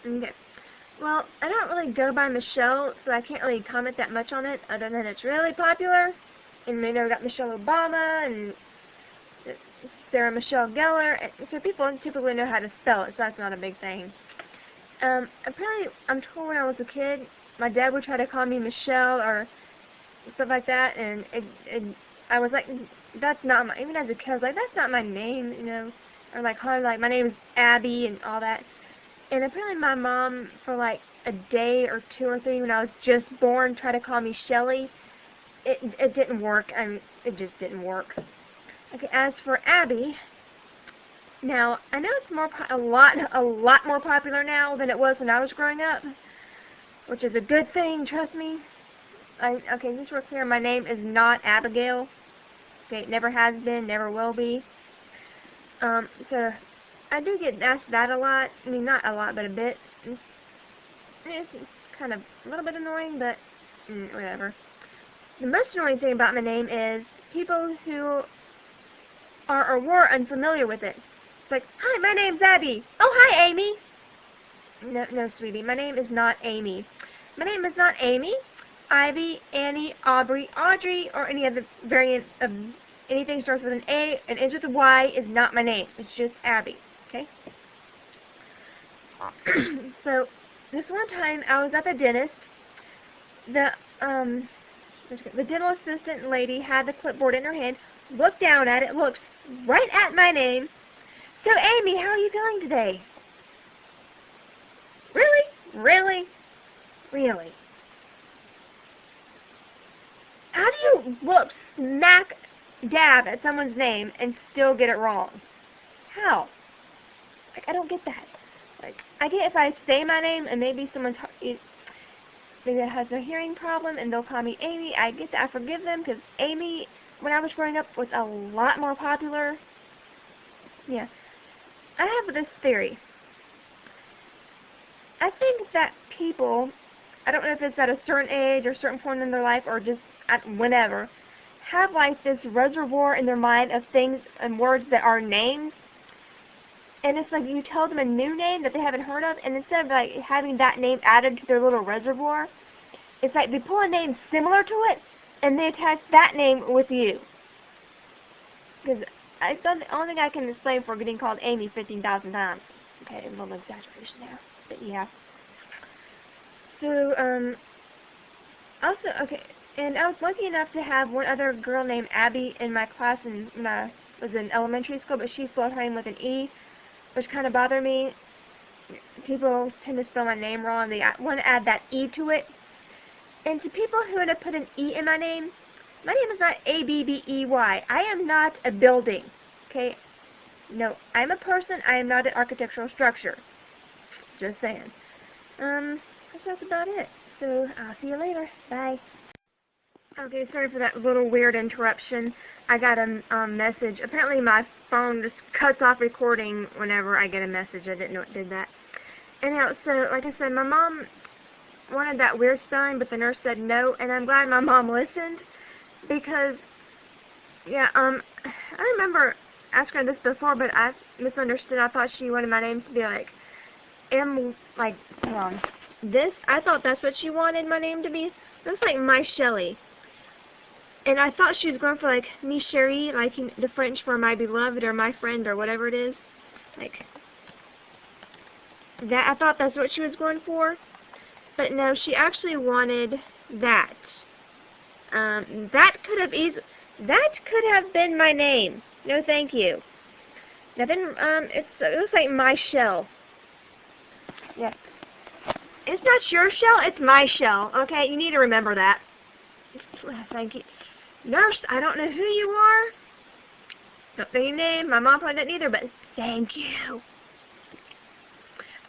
Okay. Well, I don't really go by Michelle, so I can't really comment that much on it, other than it's really popular. And we got Michelle Obama and Sarah Michelle Gellar, and so people typically know how to spell it, so that's not a big thing. Apparently, I'm told when I was a kid, my dad would try to call me Michelle or stuff like that, and I was like, that's not my, even as a kid, I was like, that's not my name, you know, or like, my name is Abby and all that. And apparently my mom, for like a day or 2 or 3 when I was just born, tried to call me Shelly. It didn't work. I mean, it just didn't work. Okay, as for Abby, now I know it's a lot more popular now than it was when I was growing up, which is a good thing. Trust me. Okay, just real clear, my name is not Abigail. Okay, it never has been, never will be. So I do get asked that a lot. I mean, not a lot, but a bit. It's kind of a little bit annoying, but whatever. The most annoying thing about my name is people who are or were unfamiliar with it. It's like, hi, my name's Abby. Oh, hi, Amy. No, sweetie, my name is not Amy. My name is not Amy, Ivy, Annie, Aubrey, Audrey, or any other variant of anything starts with an A and ends with a Y is not my name. It's just Abby. Okay? So, this one time I was at the dentist. The dental assistant lady had the clipboard in her hand, looked down at it, looked right at my name. So, Amy, how are you feeling today? Really? Really? Really? How do you look smack dab at someone's name and still get it wrong? How? Like, I don't get that. Like, I get if I say my name and maybe someone's maybe has a hearing problem and they'll call me Amy. I get that. I forgive them because Amy, when I was growing up, was a lot more popular. Yeah. I have this theory. I think that people, I don't know if it's at a certain age or a certain point in their life or just at whenever, have like this reservoir in their mind of things and words that are names. And it's like you tell them a new name that they haven't heard of, and instead of like having that name added to their little reservoir, it's like they pull a name similar to it, and they attach that name with you. Because I thought the only thing I can explain for getting called Amy 15,000 times. Okay, a little exaggeration there, but yeah. So, also, okay, and I was lucky enough to have one other girl named Abby in my class when I was in elementary school, but she spelled her name with an E, which kind of bothered me. People tend to spell my name wrong. They want to add that E to it. And to people who would have put an E in my name is not A-B-B-E-Y. I am not a building, okay? No, I'm a person. I am not an architectural structure. Just saying. That's about it. So, I'll see you later. Bye. Okay, sorry for that little weird interruption. I got a message. Apparently my phone just cuts off recording whenever I get a message. I didn't know it did that. Anyhow, so like I said, my mom wanted that weird spelling, but the nurse said no, and I'm glad my mom listened because, yeah, I remember asking her this before, but I misunderstood. I thought she wanted my name to be like hold on. I thought that's what she wanted my name to be. It was like My Shelley. And I thought she was going for like Mi Chérie, like the French for my beloved or my friend or whatever it is. Like that. I thought that's what she was going for. But no, she actually wanted that. That could have been my name. No, thank you. Now then, it looks like My Shell. Yeah. It's not your shell, it's my shell. Okay, you need to remember that. Thank you. Nurse, I don't know who you are. Don't know your name. My mom probably didn't either, but thank you.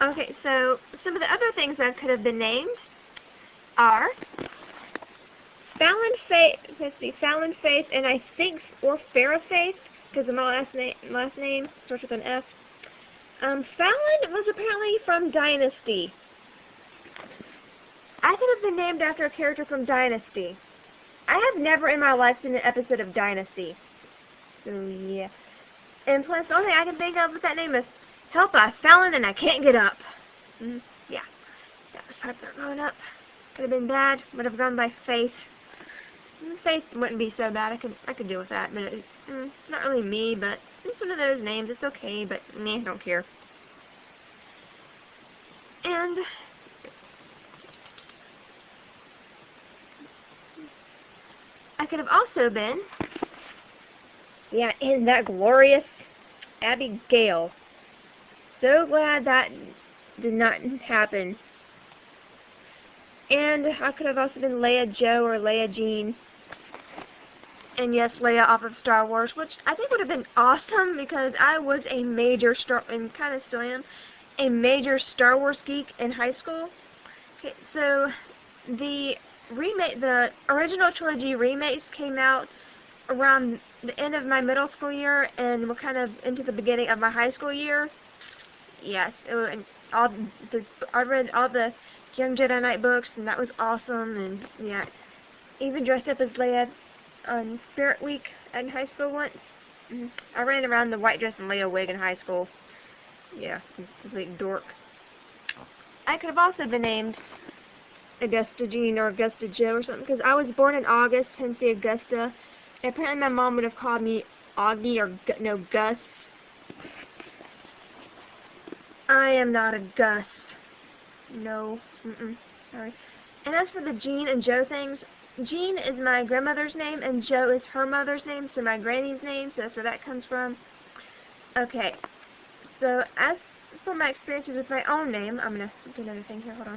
Okay, so some of the other things that could have been named are Fallon Faith, and I think, or Farrah Faith, because of my last name starts with an F. Fallon was apparently from Dynasty. I could have been named after a character from Dynasty. I have never in my life seen an episode of Dynasty. So, yeah. And plus, the only thing I can think of with that name is, help, I've fallen and I can't get up. Perhaps not growing up. Could have been bad. Would have gone by Faith. Faith wouldn't be so bad. I could deal with that. But it's not really me. But it's one of those names. It's okay. But meh, don't care. And I could have also been, yeah, isn't that glorious? Abigail. So glad that did not happen. And I could have also been Leia Jo or Leia Jean. And yes, Leia off of Star Wars, which I think would have been awesome because I was a major and kind of still am, a major Star Wars geek in high school. Okay, so the original trilogy remakes came out around the end of my middle school year and were kind of into the beginning of my high school year. Yes, I read all the Young Jedi Knight books, and that was awesome. And yeah, even dressed up as Leia on Spirit Week in high school once. I ran around the white dress and Leia wig in high school. Yeah, complete dork. I could have also been named Augusta Jean or Augusta Jo or something, because I was born in August, hence the Augusta. And apparently my mom would have called me Augie or no, Gus. I am not a Gus. No. Sorry. And as for the Jean and Joe things, Jean is my grandmother's name and Joe is her mother's name, so my granny's name, so that's where that comes from. Okay. So as for my experiences with my own name, I'm going to do another thing here, hold on.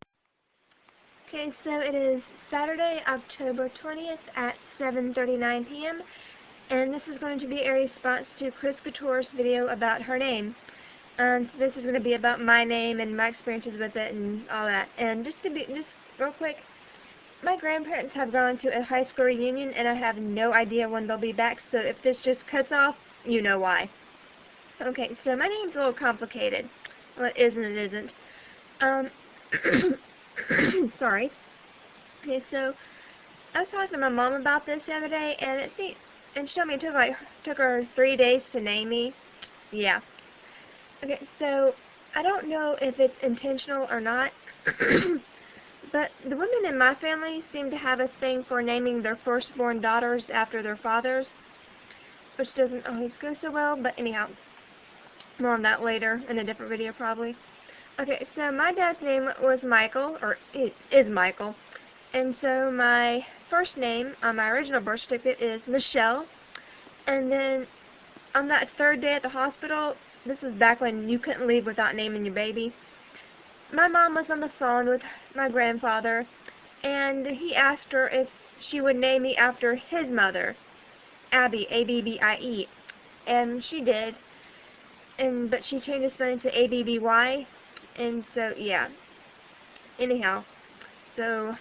Okay, so it is Saturday, October 20th at 7:39 p.m. and this is going to be a response to krisscouture's video about her name. So this is going to be about my name and my experiences with it and all that. And just real quick, my grandparents have gone to a high school reunion and I have no idea when they'll be back, so if this just cuts off, you know why. Okay, so my name's a little complicated. Well, it is and it isn't. Sorry. Okay, so I was talking to my mom about this the other day, and she told me it took her 3 days to name me. Yeah. Okay, so I don't know if it's intentional or not, but the women in my family seem to have a thing for naming their firstborn daughters after their fathers, which doesn't always go so well, but anyhow, more on that later in a different video probably. Okay, so my dad's name was Michael, or is Michael, and so my first name on my original birth certificate is Michelle, and then on that third day at the hospital, this was back when you couldn't leave without naming your baby, my mom was on the phone with my grandfather, and he asked her if she would name me after his mother, Abby, A-B-B-I-E, and she did, but she changed the spelling to A-B-B-Y, and so, yeah. Anyhow, so,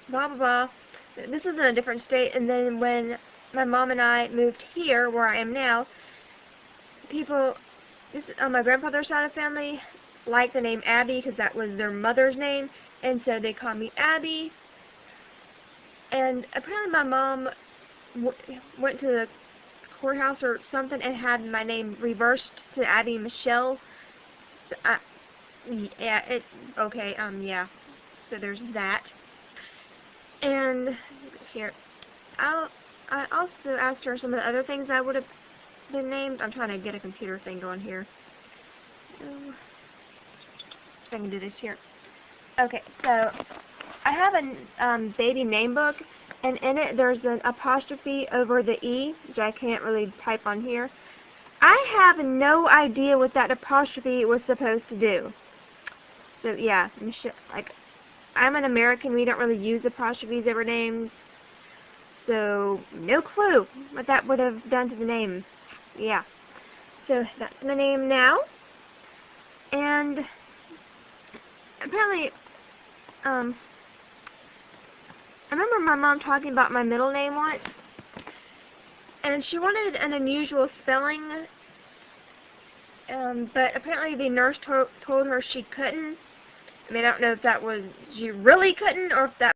blah, blah, blah. This was in a different state, and then when my mom and I moved here, where I am now, people on my grandfather's side of the family liked the name Abby because that was their mother's name, and so they called me Abby. And apparently my mom went to the courthouse or something and had my name reversed to Abby Michelle. So yeah, yeah. So there's that. And here, I also asked her some of the other things I would have been named. I'm trying to get a computer thing going here. If I can do this here. Okay, so I have a baby name book, and in it there's an apostrophe over the E, which I can't really type on here. I have no idea what that apostrophe was supposed to do. So yeah, I'm an American. We don't really use apostrophes over names, so no clue what that would have done to the name. Yeah, so that's my name now, and apparently, I remember my mom talking about my middle name once, and she wanted an unusual spelling, but apparently the nurse told her she couldn't. I mean, I don't know if that was, she really couldn't, or if that